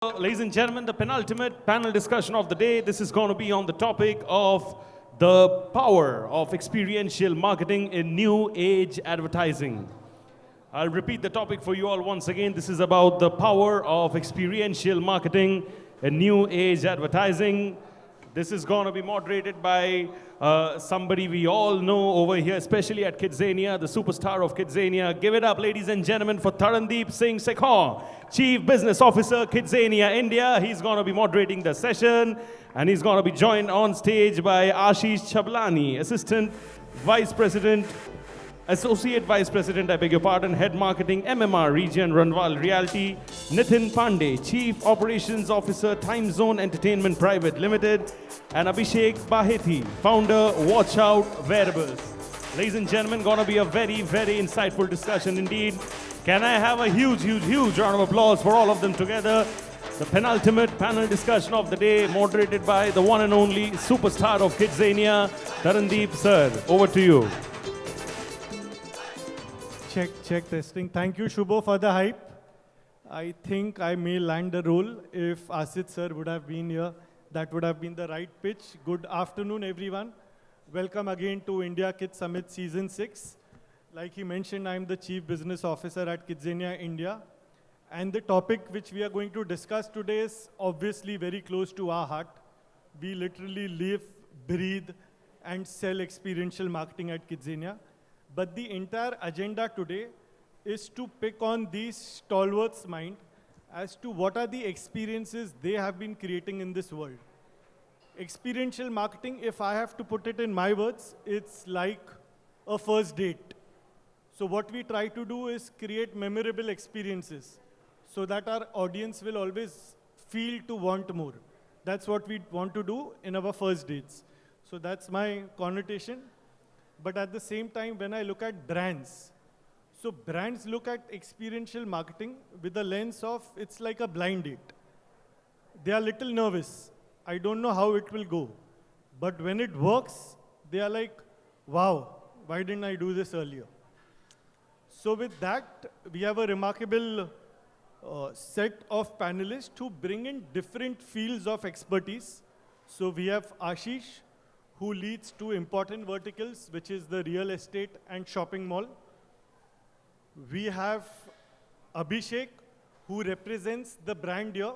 Ladies and gentlemen, the penultimate panel discussion of the day. This is going to be on the topic of the power of experiential marketing in new age advertising. I'll repeat the topic for you all once again. This is about the power of experiential marketing in new age advertising. This is going to be moderated by somebody we all know over here, especially at KidZania, the superstar of KidZania. Give it up, ladies and gentlemen, for Tarandeep Singh Sekhon, Chief Business Officer, KidZania India. He's going to be moderating the session, and he's going to be joined on stage by Ashish Chablani, Associate Vice President, I beg your pardon, Head Marketing, MMR Region, Runwal Realty. Nitin Pandey, Chief Operations Officer, Timezone Entertainment Private Limited. And Abhishek Baheti, Founder, WatchOut, Wearables. Ladies and gentlemen, gonna be a very, very insightful discussion indeed. Can I have a huge, huge, huge round of applause for all of them together? The penultimate panel discussion of the day, moderated by the one and only superstar of KidZania, Tarandeep sir. Over to you. Check, testing. Thank you, Shubho, for the hype. I think I may land the role. If Asst sir would have been here, that would have been the right pitch. Good afternoon, everyone. Welcome again to India Kids Summit Season 6. Like he mentioned, I'm the Chief Business Officer at KidZania India. And the topic which we are going to discuss today is obviously very close to our heart. We literally live, breathe, and sell experiential marketing at KidZania. But the entire agenda today is to pick on these stalwarts' mind as to what are the experiences they have been creating in this world. Experiential marketing, if I have to put it in my words, it's like a first date. So what we try to do is create memorable experiences so that our audience will always feel to want more. That's what we want to do in our first dates. So that's my connotation. But at the same time, when I look at brands, so brands look at experiential marketing with the lens of it's like a blind date. They are a little nervous. I don't know how it will go. But when it works, they are like, wow, why didn't I do this earlier? So with that, we have a remarkable set of panelists who bring in different fields of expertise. So we have Ashish, who leads two important verticals, which is the real estate and shopping mall. We have Abhishek, who represents the brand here.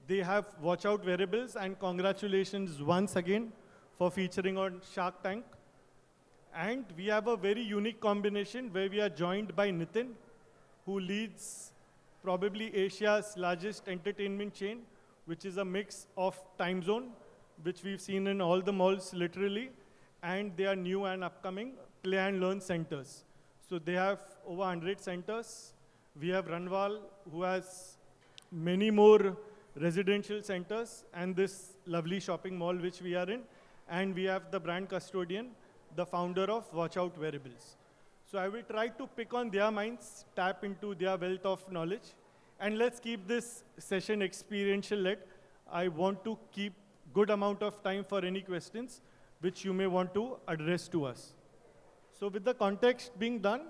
They have WatchOut Wearables, and congratulations once again for featuring on Shark Tank. And we have a very unique combination where we are joined by Nitin, who leads probably Asia's largest entertainment chain, which is a mix of Timezone, which we've seen in all the malls literally, and they are new and upcoming play and learn centers. So they have over 100 centers. We have Runwal, who has many more residential centers, and this lovely shopping mall which we are in. And we have the brand custodian, the founder of WatchOut Wearables. So I will try to pick on their minds, tap into their wealth of knowledge, and let's keep this session experiential-led. I want to keep good amount of time for any questions which you may want to address to us. So with the context being done,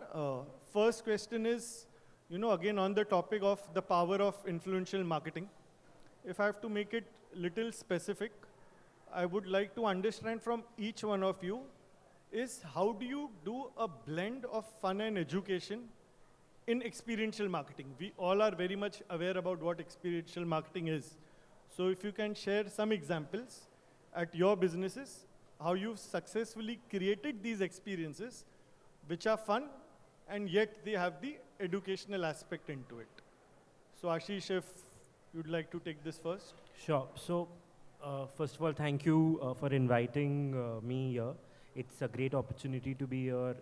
first question is, again on the topic of the power of influential marketing. If I have to make it little specific, I would like to understand from each one of you is how do you do a blend of fun and education in experiential marketing? We all are very much aware about what experiential marketing is. So if you can share some examples at your businesses, how you've successfully created these experiences which are fun and yet they have the educational aspect into it. So Ashish, if you'd like to take this first. Sure. So first of all, thank you for inviting me here. It's a great opportunity to be here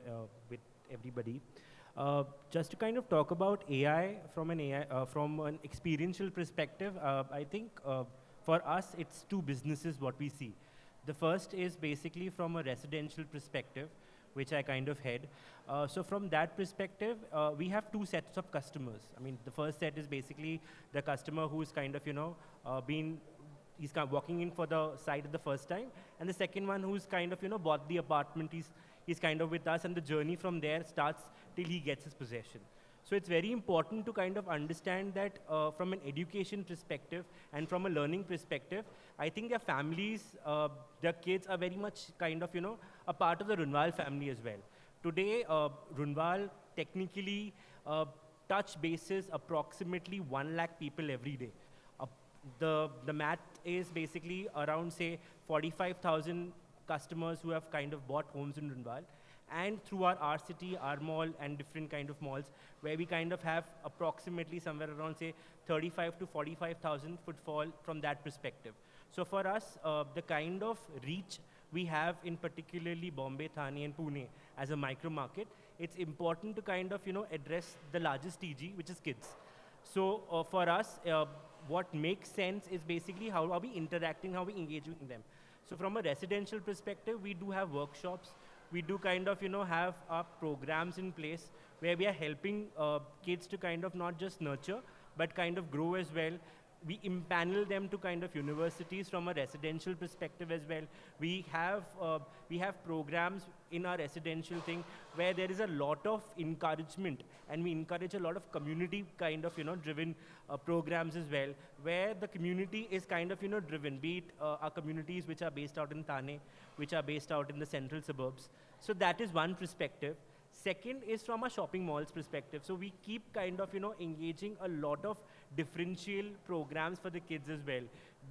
with everybody. Just to kind of talk about AI from an experiential perspective, I think for us, it's two businesses what we see. The first is basically from a residential perspective, which I kind of head. So from that perspective, we have two sets of customers. I mean, the first set is basically the customer who's kind of, he's kind of walking in for the site the first time. And the second one who's kind of, bought the apartment, he's kind of with us, and the journey from there starts till he gets his possession. So it's very important to kind of understand that from an education perspective and from a learning perspective, I think their families, their kids are very much kind of, a part of the Runwal family as well. Today, Runwal technically touch bases approximately 1 lakh people every day. The math is basically around, say, 45,000 customers who have kind of bought homes in Runwal. And through our city, our mall, and different kind of malls, where we kind of have approximately somewhere around, say, 35 to 45,000 footfall from that perspective. So for us, the kind of reach we have in particularly Bombay, Thane, and Pune as a micro market, it's important to kind of, address the largest TG, which is kids. So for us, what makes sense is basically how are we interacting, how we engaging with them. So from a residential perspective, we do have workshops. We do kind of, have our programs in place where we are helping kids to kind of not just nurture, but kind of grow as well. We impanel them to kind of universities from a residential perspective as well. We have programs in our residential thing where there is a lot of encouragement, and we encourage a lot of community kind of, driven programs as well, where the community is kind of, driven, be it our communities which are based out in Thane, which are based out in the central suburbs. So that is one perspective. Second is from a shopping malls perspective. So we keep kind of, engaging a lot of differential programs for the kids as well,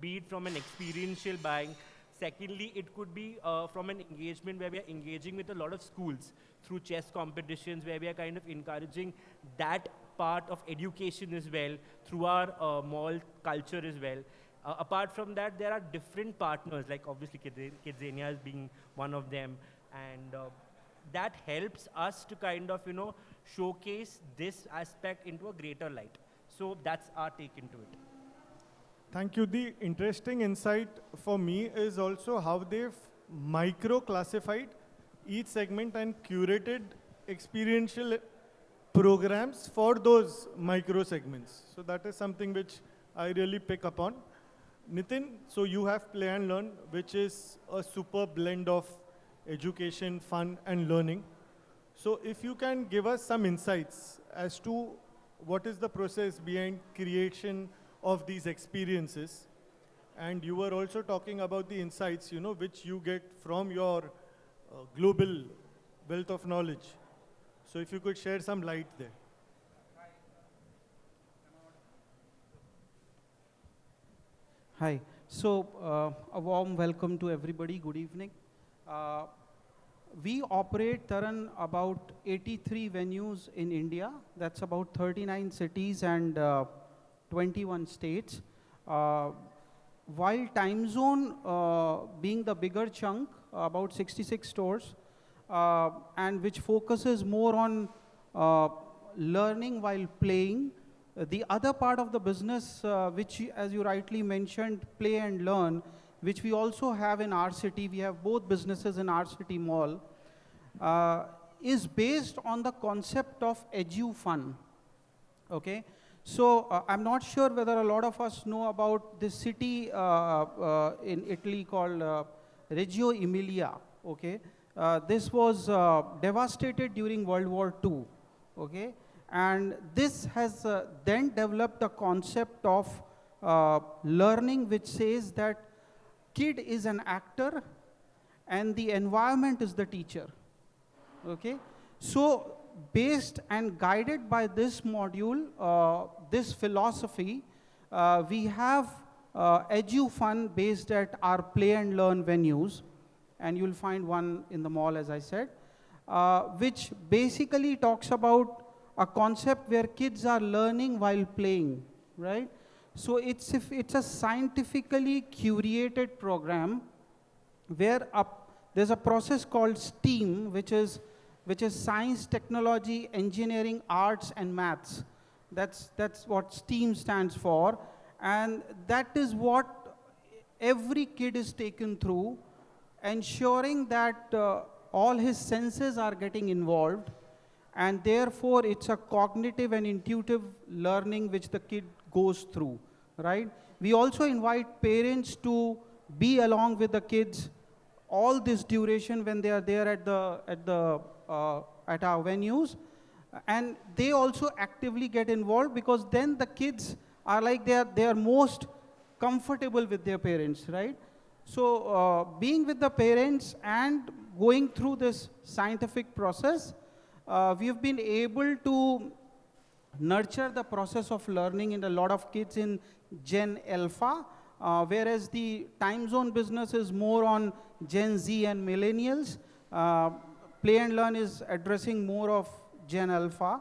be it from an experiential buying. Secondly, it could be from an engagement where we are engaging with a lot of schools through chess competitions, where we are kind of encouraging that part of education as well through our mall culture as well. Apart from that, there are different partners, like obviously KidZania is being one of them, and that helps us to kind of, showcase this aspect into a greater light. So that's our take into it. Thank you. The interesting insight for me is also how they've micro-classified each segment and curated experiential programs for those micro segments. So that is something which I really pick up on. Nitin, so you have Play and Learn, which is a super blend of education, fun, and learning. So if you can give us some insights as to what is the process behind creation of these experiences. And you were also talking about the insights, which you get from your global wealth of knowledge. So if you could share some light there. Hi. So a warm welcome to everybody. Good evening. We operate, Taran, about 83 venues in India. That's about 39 cities and 21 states. While Timezone being the bigger chunk, about 66 stores, and which focuses more on learning while playing. The other part of the business, which, as you rightly mentioned, Play and Learn, which we also have in our city, we have both businesses in our city mall, is based on the concept of edu-fun. Okay? So I'm not sure whether a lot of us know about this city in Italy called Reggio Emilia. Okay? This was devastated during World War II. Okay? And this has then developed the concept of learning, which says that kid is an actor and the environment is the teacher. Okay? So based and guided by this module, this philosophy, we have edu-fun based at our Play and Learn venues, and you'll find one in the mall, as I said, which basically talks about a concept where kids are learning while playing, right? So it's a scientifically curated program where there's a process called STEAM, which is science, technology, engineering, arts, and maths. That's what STEAM stands for. And that is what every kid is taken through, ensuring that all his senses are getting involved. And therefore, it's a cognitive and intuitive learning which the kid goes through, right? We also invite parents to be along with the kids all this duration when they are there at our venues. And they also actively get involved, because then the kids are like they are most comfortable with their parents, right? So being with the parents and going through this scientific process, we've been able to nurture the process of learning in a lot of kids in Gen Alpha, whereas the Timezone business is more on Gen Z and millennials. Play and Learn is addressing more of Gen Alpha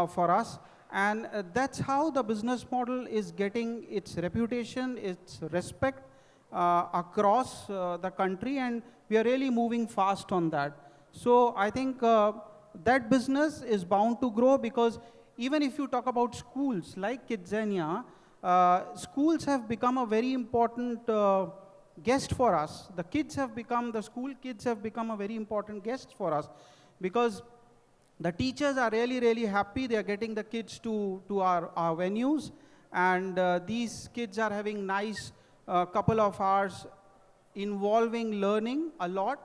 for us. And that's how the business model is getting its reputation, its respect across the country, and we are really moving fast on that. So I think that business is bound to grow, because even if you talk about schools like KidZania, schools have become a very important guest for us. The school kids have become a very important guest for us, because the teachers are really, really happy. They are getting the kids to our venues, and these kids are having nice couple of hours involving learning a lot,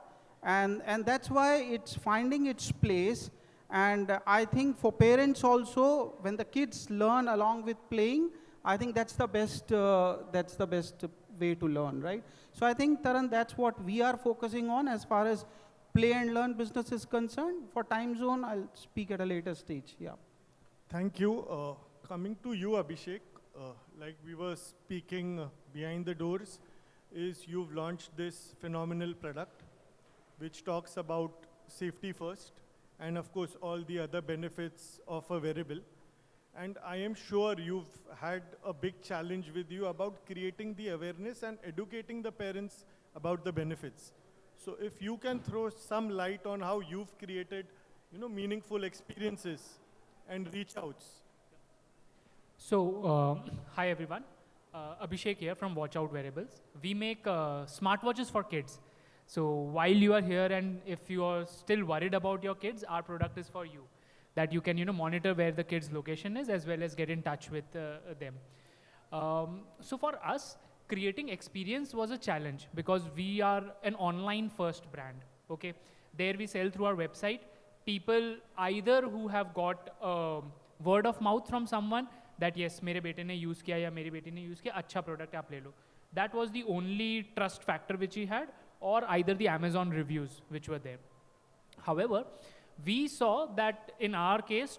and that's why it's finding its place. And I think for parents also, when the kids learn along with playing, I think that's the best way to learn, right? So I think, Taran, that's what we are focusing on as far as Play and Learn business is concerned. For Timezone, I'll speak at a later stage. Yeah. Thank you. Coming to you, Abhishek, like we were speaking behind the doors, is you've launched this phenomenal product which talks about safety first, and of course all the other benefits of a wearable. And I am sure you've had a big challenge with you about creating the awareness and educating the parents about the benefits. So if you can throw some light on how you've created, meaningful experiences and reach outs. So, hi everyone. Abhishek here from WatchOut Wearables. We make smartwatches for kids. So while you are here, and if you are still worried about your kids, our product is for you. That you can monitor where the kid's location is, as well as get in touch with them. So for us, creating experience was a challenge, because we are an online first brand. Okay, there we sell through our website. People either who have got word of mouth from someone that yes, मेरे बेटे ने use किया या मेरी बेटी ने use किया, अच्छा product आप ले लो. That was the only trust factor which we had, or either the Amazon reviews which were there. However, we saw that in our case,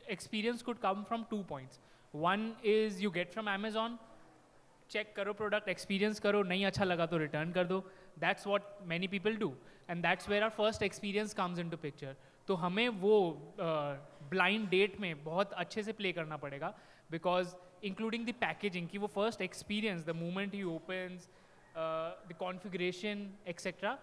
experience could come from 2 points. One is you get from Amazon, check karo product, experience karo, nahi acha laga to return kar do. That's what many people do. And that's where our first experience comes into picture. तो हमें वो blind date में बहुत अच्छे से play करना पड़ेगा, because including the packaging, कि वो first experience, the moment he opens, the configuration, etc.,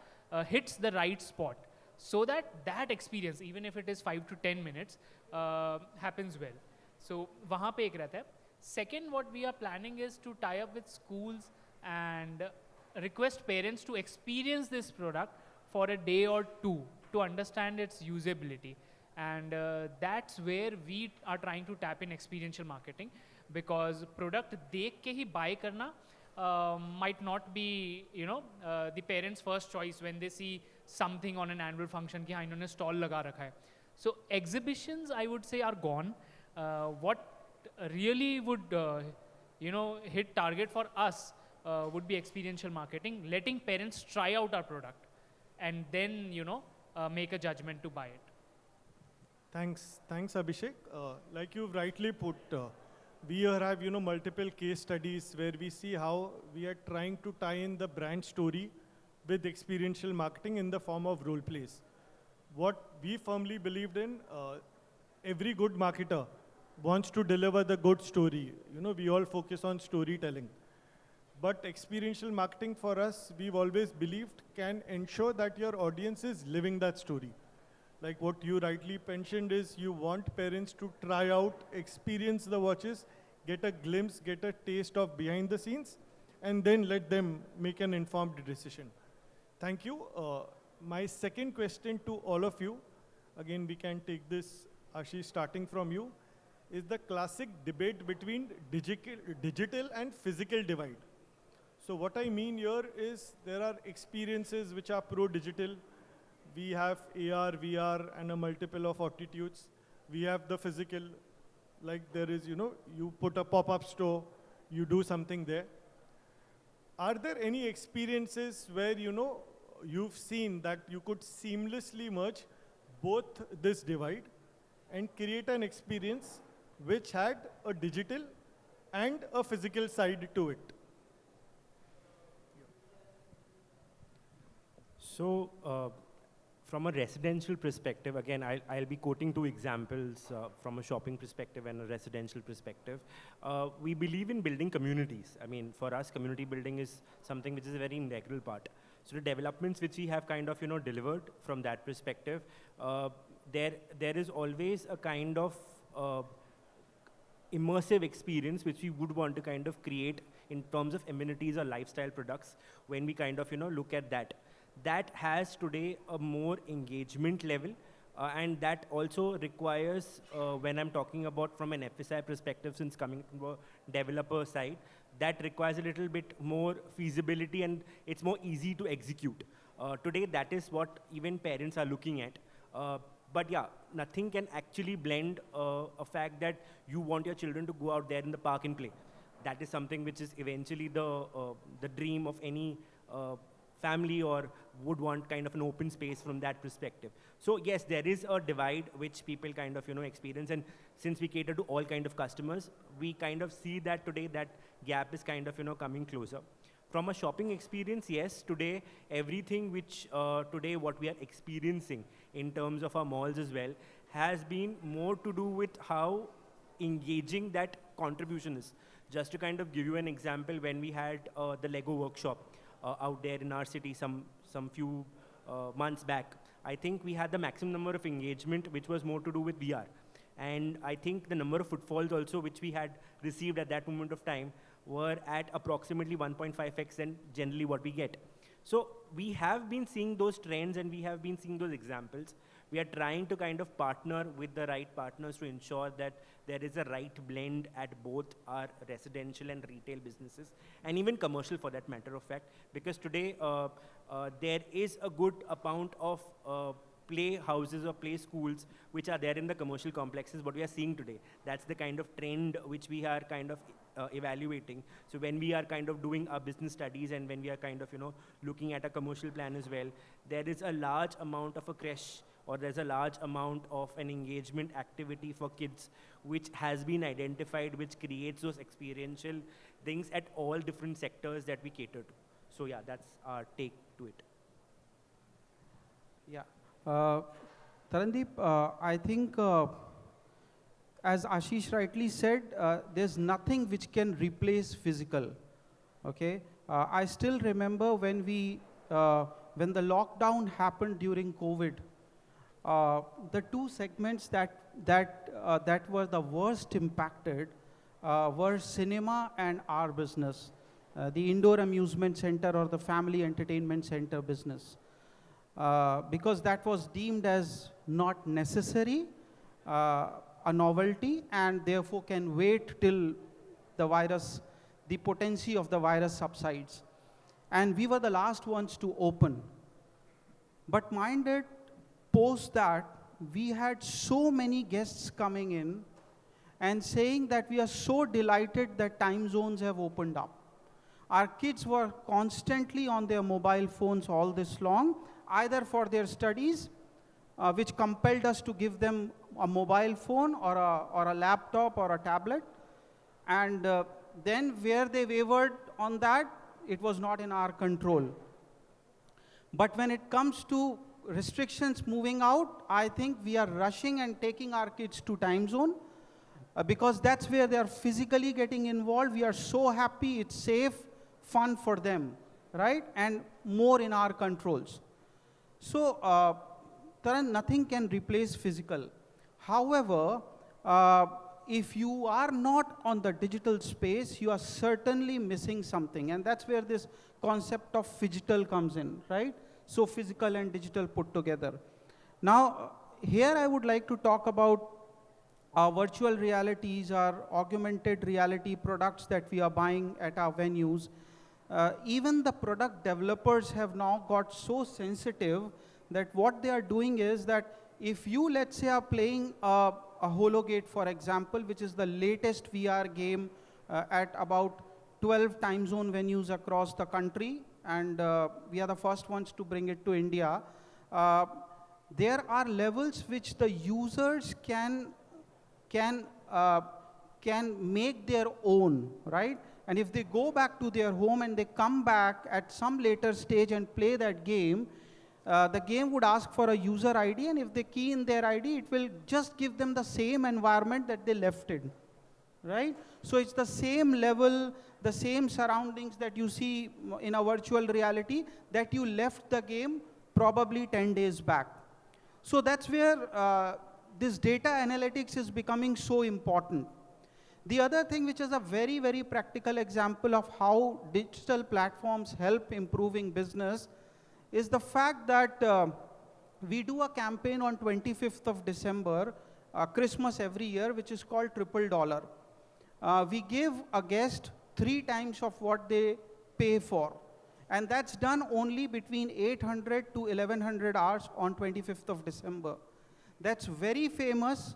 hits the right spot, so that experience, even if it is 5 to 10 minutes, happens well. So वहाँ पे एक रहता है. Second, what we are planning is to tie up with schools and request parents to experience this product for a day or two to understand its usability. And that's where we are trying to tap in experiential marketing, because product देख के ही buy करना might not be the parents' first choice when they see something on an annual function कि हाँ इन्होंने stall लगा रखा है. So exhibitions, I would say, are gone. What really would hit target for us would be experiential marketing, letting parents try out our product and then make a judgment to buy it. Thanks Abhishek. Like you've rightly put, we here have multiple case studies where we see how we are trying to tie in the brand story with experiential marketing in the form of role plays. What we firmly believed in, every good marketer wants to deliver the good story. We all focus on storytelling. But experiential marketing for us, we've always believed, can ensure that your audience is living that story. Like what you rightly mentioned is you want parents to try out, experience the watches, get a glimpse, get a taste of behind the scenes, and then let them make an informed decision. Thank you. My second question to all of you, again we can take this, Ashish, starting from you, is the classic debate between digital and physical divide. So what I mean here is there are experiences which are pro-digital. We have AR, VR, and a multiple of attitudes. We have the physical, like there is, you put a pop-up store, you do something there. Are there any experiences where, you've seen that you could seamlessly merge both this divide and create an experience which had a digital and a physical side to it? So, from a residential perspective, again, I'll be quoting two examples from a shopping perspective and a residential perspective. We believe in building communities. I mean, for us, community building is something which is a very integral part. So the developments which we have kind of, delivered from that perspective, there is always a kind of immersive experience which we would want to kind of create in terms of amenities or lifestyle products when we kind of, look at that. That has today a more engagement level, and that also requires, when I'm talking about from an FSI perspective, since coming from a developer side, that requires a little bit more feasibility and it's more easy to execute. Today, that is what even parents are looking at. But yeah, nothing can actually blend a fact that you want your children to go out there in the park and play. That is something which is eventually the dream of any family, or would want kind of an open space from that perspective. So yes, there is a divide which people kind of, experience, and since we cater to all kind of customers, we kind of see that today that gap is kind of, coming closer. From a shopping experience, yes, today, everything which today what we are experiencing in terms of our malls as well has been more to do with how engaging that contribution is. Just to kind of give you an example, when we had the Lego workshop out there in our city some few months back, I think we had the maximum number of engagement which was more to do with VR. And I think the number of footfalls also which we had received at that moment of time were at approximately 1.5x than generally what we get. So we have been seeing those trends and we have been seeing those examples. We are trying to kind of partner with the right partners to ensure that there is a right blend at both our residential and retail businesses, and even commercial for that matter of fact, because today there is a good amount of play houses or play schools which are there in the commercial complexes, what we are seeing today. That's the kind of trend which we are kind of evaluating. So when we are kind of doing our business studies and when we are kind of, looking at a commercial plan as well, there is a large amount of a creche, or there's a large amount of an engagement activity for kids which has been identified, which creates those experiential things at all different sectors that we cater to. So yeah, that's our take to it. Yeah. Tarandeep, I think, as Ashish rightly said, there's nothing which can replace physical. Okay. I still remember when the lockdown happened during COVID, the two segments that were the worst impacted were cinema and our business, the indoor amusement center or the family entertainment center business. Because that was deemed as not necessary, a novelty, and therefore can wait till the potency of the virus subsides. And we were the last ones to open. But minded, post that, we had so many guests coming in and saying that we are so delighted that time zones have opened up. Our kids were constantly on their mobile phones all this long, either for their studies, which compelled us to give them a mobile phone or a laptop or a tablet. And then where they wavered on that, it was not in our control. But when it comes to restrictions moving out, I think we are rushing and taking our kids to time zone because that's where they are physically getting involved. We are so happy, it's safe, fun for them, right? And more in our controls. So, Taran, nothing can replace physical. However, if you are not on the digital space, you are certainly missing something. And that's where this concept of phygital comes in, right? So physical and digital put together. Now, here I would like to talk about our virtual realities, our augmented reality products that we are buying at our venues. Even the product developers have now got so sensitive that what they are doing is that if you, let's say, are playing a a Hologate, for example, which is the latest VR game at about 12 time zone venues across the country, and we are the first ones to bring it to India. There are levels which the users can make their own, right? And if they go back to their home and they come back at some later stage and play that game, the game would ask for a user ID, and if they key in their ID, it will just give them the same environment that they left in, right? So it's the same level, the same surroundings that you see in a virtual reality that you left the game probably 10 days back. So that's where this data analytics is becoming so important. The other thing, which is a very, very practical example of how digital platforms help improving business, is the fact that we do a campaign on 25th of December, Christmas every year, which is called $triple. We give a guest 3 times of what they pay for. And that's done only between 800 to 1100 hours on 25th of December. That's very famous.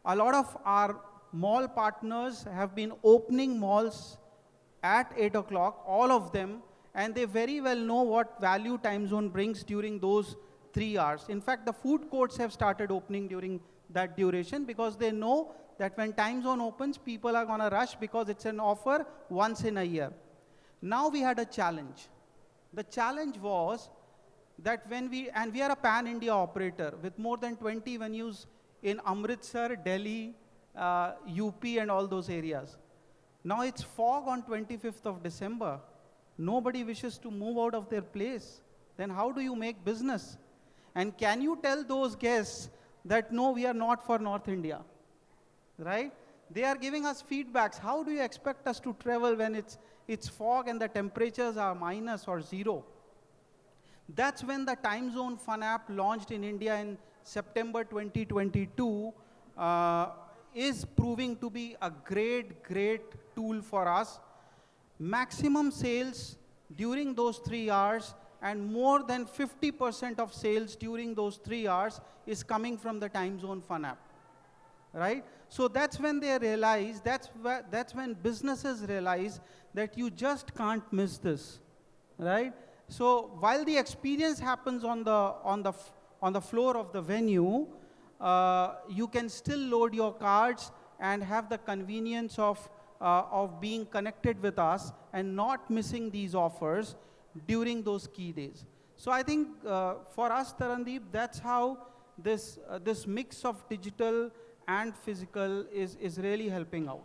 A lot of our mall partners have been opening malls at 8 o'clock, all of them, and they very well know what value time zone brings during those 3 hours. In fact, the food courts have started opening during that duration because they know that when time zone opens, people are going to rush because it's an offer once in a year. Now we had a challenge. The challenge was that when we are a pan-India operator with more than 20 venues in Amritsar, Delhi, UP and all those areas. Now it's fog on 25th of December. Nobody wishes to move out of their place. Then how do you make business? And can you tell those guests that no, we are not for North India, right? They are giving us feedbacks. How do you expect us to travel when it's fog and the temperatures are minus or 0? That's when the Timezone Fun app launched in India in September 2022 is proving to be a great, great tool for us. Maximum sales during those 3 hours and more than 50% of sales during those 3 hours is coming from the Timezone Fun app, right? So that's when they realize, that's when businesses realize that you just can't miss this, right? So while the experience happens on the floor of the venue, you can still load your cards and have the convenience of being connected with us and not missing these offers during those key days. So I think for us, Tarandeep, that's how this mix of digital and physical is really helping out.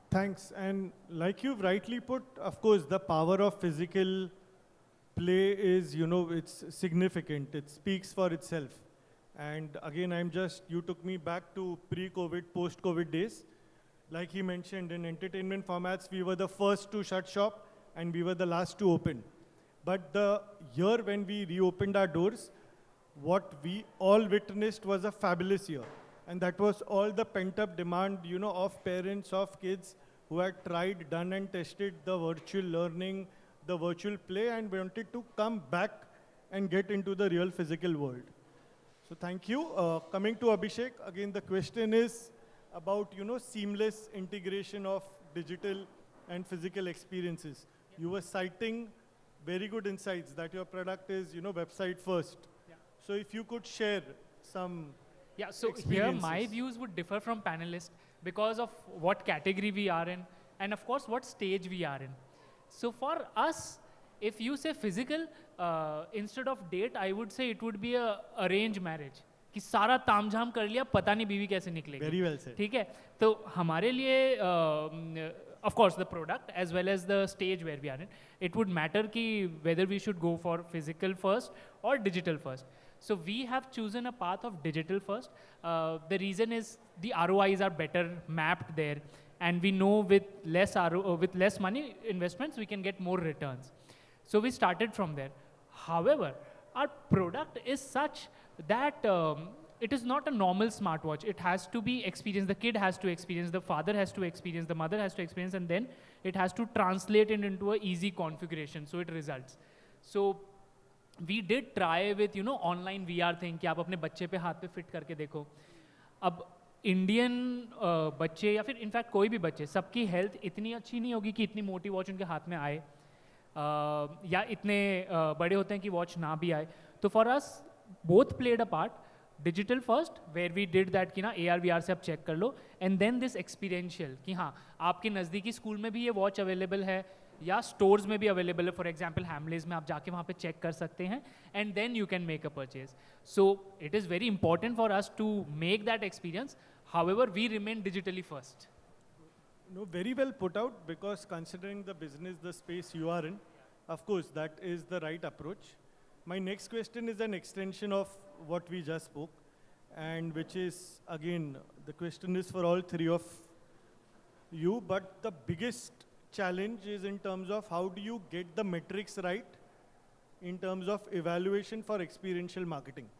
Thanks. And like you've rightly put, of course, the power of physical play is, it's significant. It speaks for itself. And again, you took me back to pre-COVID, post-COVID days. Like he mentioned, in entertainment formats, we were the first to shut shop and we were the last to open. But the year when we reopened our doors, what we all witnessed was a fabulous year. And that was all the pent-up demand, of parents, of kids who had tried, done and tested the virtual learning, the virtual play, and wanted to come back and get into the real physical world. So thank you. Coming to Abhishek, again, the question is about, seamless integration of digital and physical experiences. You were citing very good insights that your product is, website first. Yeah. So if you could share some so here my views would differ from panelists because of what category we are in and of course what stage we are in. So for us, if you say physical, instead of date, I would say it would be a arranged marriage. कि सारा तामझाम कर लिया, पता नहीं बीवी कैसे निकलेगी. Very well said. ठीक है, तो हमारे लिए of course the product as well as the stage where we are in, it would matter कि whether we should go for physical first or digital first. So we have chosen a path of digital first. The reason is the ROIs are better mapped there, and we know with less money investments we can get more returns. So we started from there. However, our product is such that it is not a normal smartwatch. It has to be experienced. The kid has to experience, the father has to experience, the mother has to experience, and then it has to translate it into an easy configuration so it results. So we did try with, online VR thing कि आप अपने बच्चे पे हाथ पे fit करके देखो. अब इंडियन बच्चे या फिर इनफैक्ट कोई भी बच्चे, सबकी हेल्थ इतनी अच्छी नहीं होगी कि इतनी मोटी वॉच उनके हाथ में आए, या इतने बड़े होते हैं कि वॉच ना भी आए. तो for us both played a part. Digital first where we did that कि ना AR/VR से आप चेक कर लो, एंड देन दिस एक्सपीरियंशियल कि हाँ आपके नज़दीकी स्कूल में भी ये वॉच अवेलेबल है या स्टोर्स में भी अवेलेबल है. फॉर एग्जांपल हैमलेस में आप जाके वहाँ पे चेक कर सकते हैं, and then you can make a purchase. So it is very important for us to make that experience. However, we remain digitally first. No, very well put out, because considering the business, the space you are in, of course, that is the right approach. My next question is an extension of what we just spoke, and which is, again, the question is for all three of you, but the biggest challenge is in terms of how do you get the metrics right in terms of evaluation for experiential marketing.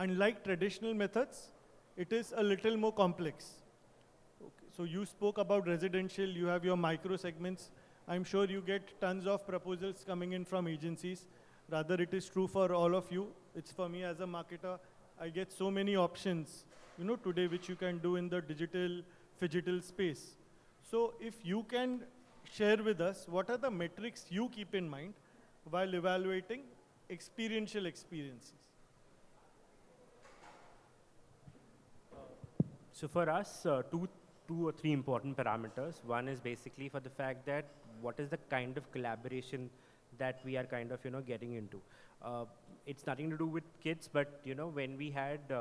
Unlike traditional methods, it is a little more complex. Okay. So you spoke about residential, you have your micro segments. I'm sure you get tons of proposals coming in from agencies. Rather, it is true for all of you. It's for me as a marketer. I get so many options, today which you can do in the digital, phygital space. So if you can share with us, what are the metrics you keep in mind while evaluating experiential experiences? So for us, two or three important parameters. One is basically for the fact that what is the kind of collaboration that we are kind of getting into. It's nothing to do with kids, but when we had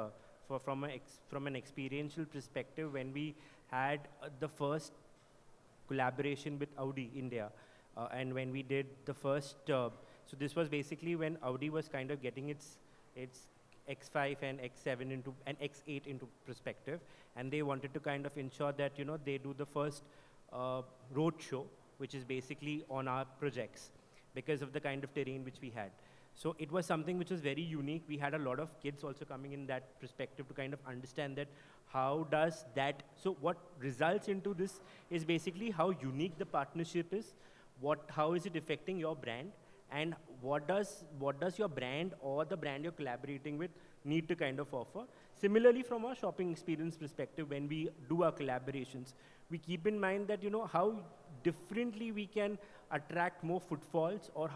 from an experiential perspective, when we had the first collaboration with Audi India, and when we did the first, so this was basically when Audi was kind of getting its X5 and X7 and X8 into perspective, and they wanted to kind of ensure that they do the first road show, which is basically on our projects because of the kind of terrain which we had. So it was something which was very unique. We had a lot of kids also coming in that perspective to kind of understand that how does that, so what results into this is basically how unique the partnership is, how is it affecting your brand, and what does your brand or the brand you're collaborating with need to kind of offer. Similarly, from our shopping experience perspective, when we do our collaborations, we keep in mind that how differently we can attract more footfalls, or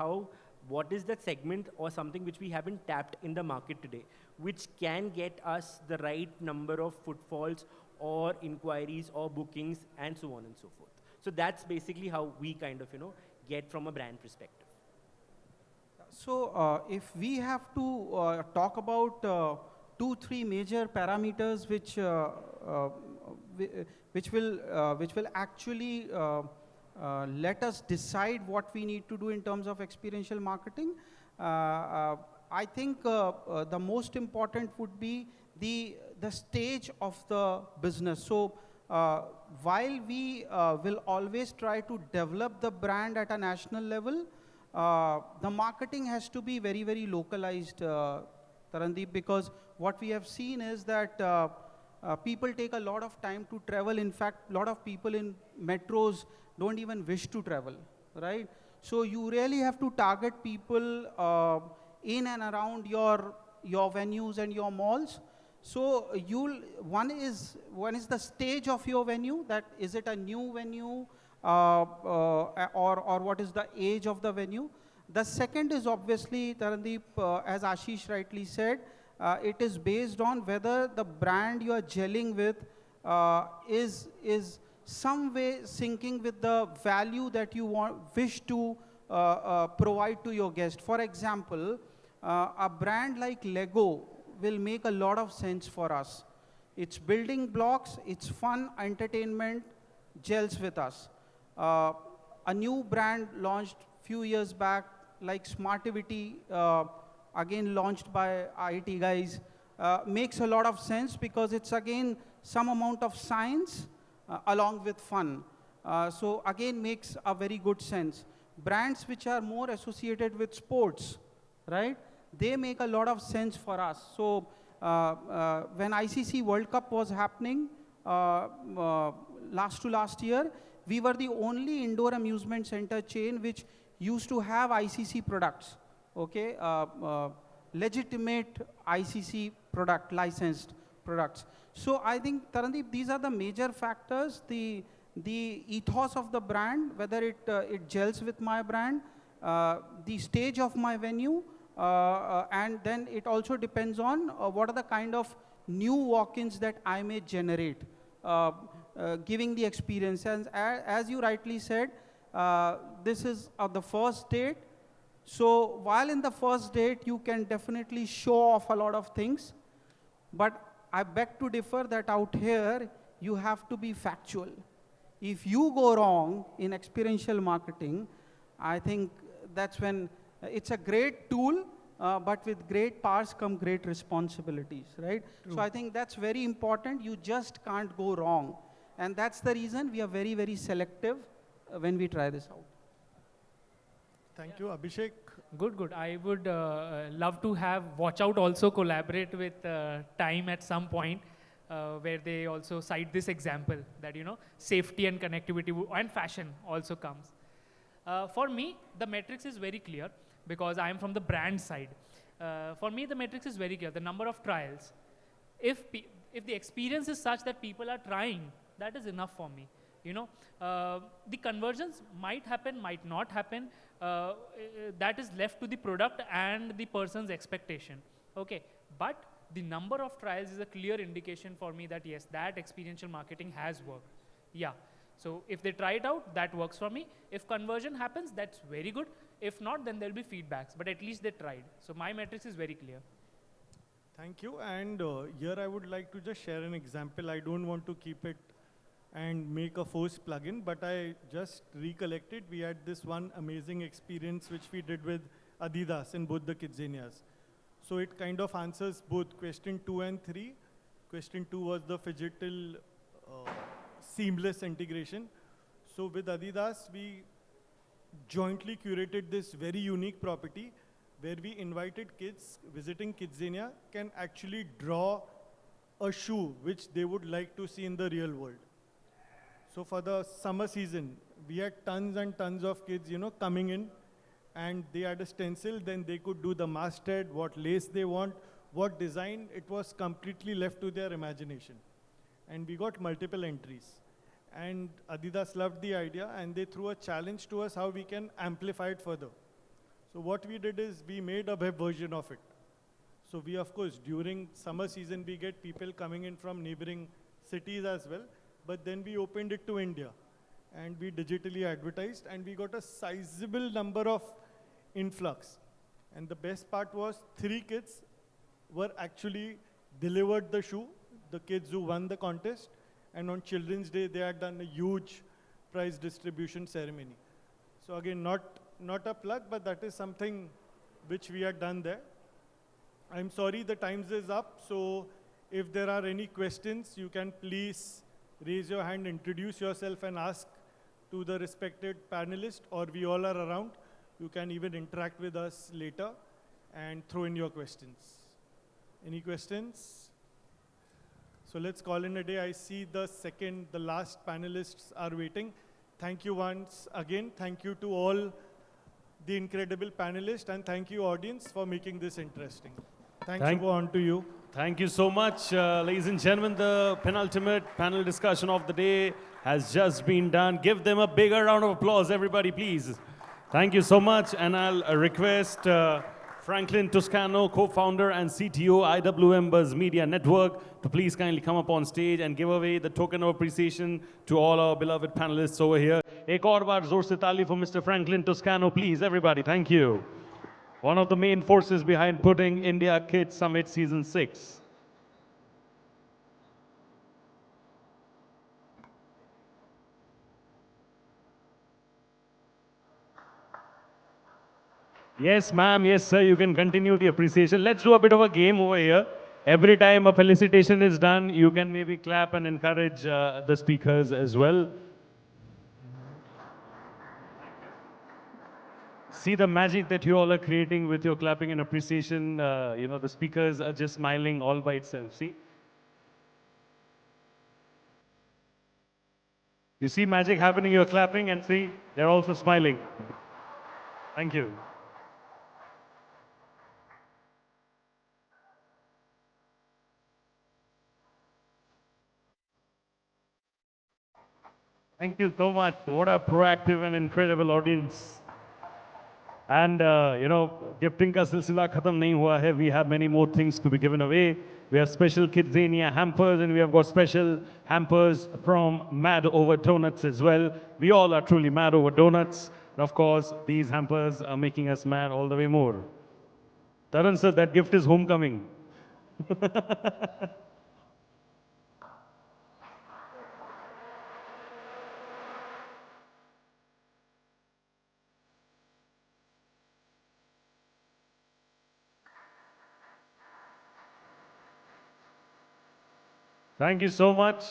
what is that segment or something which we haven't tapped in the market today, which can get us the right number of footfalls or inquiries or bookings and so on and so forth. So that's basically how we kind of get from a brand perspective. So if we have to talk about 2-3 major parameters which will actually let us decide what we need to do in terms of experiential marketing, I think the most important would be the stage of the business. So while we will always try to develop the brand at a national level, the marketing has to be very, very localized, Tarandeep, because what we have seen is that people take a lot of time to travel. In fact, a lot of people in metros don't even wish to travel, right? So you really have to target people in and around your venues and your malls. So one is the stage of your venue. That is it a new venue? Or what is the age of the venue. The second is obviously, Tarandeep, as Ashish rightly said, it is based on whether the brand you are gelling with is some way syncing with the value that you wish to provide to your guest. For example, a brand like Lego will make a lot of sense for us. It's building blocks, it's fun, entertainment, gels with us. A new brand launched few years back, like Smartivity, again launched by IT guys, makes a lot of sense because it's again some amount of science along with fun. So again makes a very good sense. Brands which are more associated with sports, right? They make a lot of sense for us. So when ICC World Cup was happening last year, we were the only indoor amusement center chain which used to have ICC products, okay? Legitimate ICC product licensed products. So I think, Tarandeep, these are the major factors, the ethos of the brand, whether it gels with my brand, the stage of my venue, and then it also depends on what are the kind of new walk-ins that I may generate, giving the experience. And as you rightly said, this is the first date. So while in the first date, you can definitely show off a lot of things. But I beg to differ that out here, you have to be factual. If you go wrong in experiential marketing, I think that's when it's a great tool, but with great powers come great responsibilities, right? True. So I think that's very important. You just can't go wrong. And that's the reason we are very, very selective when we try this out. Thank you, Abhishek. Good, good. I would love to have WatchOut also collaborate with Time at some point, where they also cite this example that, you know, safety and connectivity and fashion also comes. For me, the metrics is very clear because I am from the brand side. For me, the metrics is very clear. The number of trials. If the experience is such that people are trying, that is enough for me. You know, the conversions might happen, might not happen. That is left to the product and the person's expectation. Okay, but the number of trials is a clear indication for me that yes, that experiential marketing has worked. Yeah. So if they try it out, that works for me. If conversion happens, that's very good. If not, then there'll be feedbacks. But at least they tried. So my metrics is very clear. Thank you. And here I would like to just share an example. I don't want to keep it and make a forced plugin, but I just recollected we had this one amazing experience which we did with Adidas in both the KidZanias. So it kind of answers both question 2 and 3. Question 2 was the phygital seamless integration. So with Adidas, we jointly curated this very unique property where we invited kids visiting KidZania can actually draw a shoe which they would like to see in the real world. So for the summer season, we had tons and tons of kids, you know, coming in, and they had a stencil, then they could do the masthead, what lace they want, what design. It was completely left to their imagination. And we got multiple entries. And Adidas loved the idea, and they threw a challenge to us how we can amplify it further. So what we did is we made a web version of it. So we, of course, during summer season, we get people coming in from neighboring cities as well. But then we opened it to India, and we digitally advertised, and we got a sizable number of influx. And the best part was 3 kids were actually delivered the shoe, the kids who won the contest, and on Children's Day, they had done a huge prize distribution ceremony. So again, not a plug, but that is something which we had done there. I'm sorry, the times is up, so if there are any questions, you can please raise your hand, introduce yourself, and ask to the respected panelist, or we all are around. You can even interact with us later and throw in your questions. Any questions? So let's call in a day. I see the last panelists are waiting. Thank you once again. Thank you to all the incredible panelists, and thank you, audience, for making this interesting. Thanks, on to you. Thank you so much, ladies and gentlemen. The penultimate panel discussion of the day has just been done. Give them a bigger round of applause, everybody, please. Thank you so much, and I'll request Franklin Toscano, co-founder and CTO, IWMBuzz Media Network, to please kindly come up on stage and give away the token of appreciation to all our beloved panelists over here. Ek aur baar zor se taali for Mr. Franklin Toscano, please, everybody. Thank you. One of the main forces behind putting India Kids Summit Season 6. Yes, ma'am. Yes, sir. You can continue the appreciation. Let's do a bit of a game over here. Every time a felicitation is done, you can maybe clap and encourage the speakers as well. See the magic that you all are creating with your clapping and appreciation. You know, the speakers are just smiling all by itself. See? You see magic happening, you're clapping, and see, they're also smiling. Thank you. Thank you so much. What a proactive and incredible audience. And gifting ka silsila khatam nahi hua hai. We have many more things to be given away. We have special KidZania hampers, and we have got special hampers from Mad Over Donuts as well. We all are truly mad over donuts. And of course, these hampers are making us mad all the way more. Taran sir, that gift is homecoming. Thank you so much.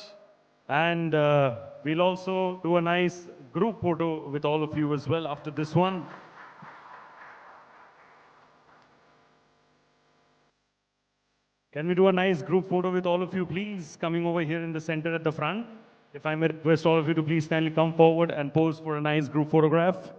And we'll also do a nice group photo with all of you as well after this one. Can we do a nice group photo with all of you, please? Coming over here in the center at the front. If I may request all of you to please kindly come forward and pose for a nice group photograph.